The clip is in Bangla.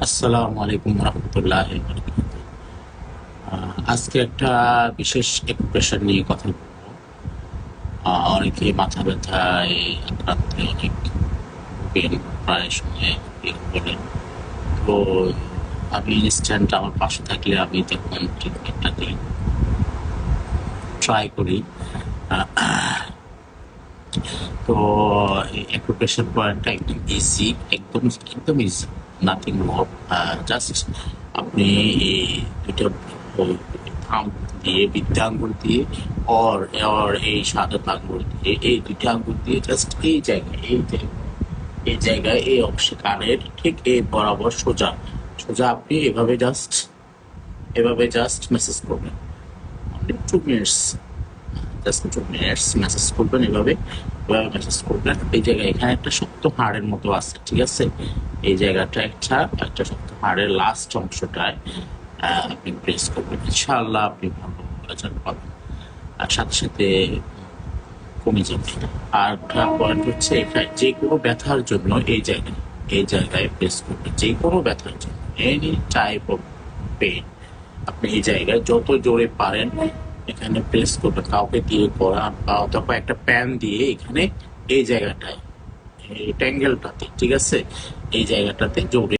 আসসালামু আলাইকুম রহমতুল্লাহ। আজকে একটা বিশেষ এক্সপ্রেশন নিয়ে কথা বলবো। অনেকে মাথা ব্যথায় আক্রান্ত, অনেক পেন প্রায় সময় এরকম বলেন। তো আমি ইনস্ট্যান্ট আমার পাশে থাকলে আমি তখন ট্রিটমেন্টটা দিই, ট্রাই করি। তো অ্যাকুপ্রেশার পয়েন্টটা একদম ইজি, একদম একদম ইজি, নাথিং মোর। জাস্ট আপনি এই দুটো থাম দিয়ে, বৃদ্ধা আঙ্গুল দিয়ে অর অর এই সাদা আঙ্গুল দিয়ে, এই দুইটা আঙ্গুল দিয়ে জাস্ট এই জায়গায়, এই জায়গায় এই অংশে কানের ঠিক এই বরাবর সোজা সোজা আপনি এভাবে জাস্ট মেসেজ করবেন। 2 মিনিটস, জাস্ট 2 মিনিটস মেসেজ করবেন। এভাবে এভাবে মেসেজ করবেন। এই জায়গায় এখানে একটা শক্ত হাড়ের মতো আছে, ঠিক আছে? এই জায়গাটা একটা একটা শক্ত হাড়ের লাস্ট অংশটায় আপনি প্রেস করবেন। ইনশাআল্লাহ আপনি ভালো রেজাল্ট পাবেন, আর সাথে সাথে কমে যাবে। আর একটা পয়েন্ট হচ্ছে, এখানে যে কোনো ব্যথার জন্য এই জায়গায় প্রেস করবেন। যে কোনো ব্যথার জন্য, এনি টাইপ অফ পেইন, আপনি এই জায়গায় যত জোরে পারেন এখানে প্রেস করবেন। কাউকে দিয়ে করান বা অথবা একটা প্যান দিয়ে এখানে এই জায়গাটায়, এই ট্যাঙ্গেলটাতে, ঠিক আছে, এই জায়গাটাতে জোরে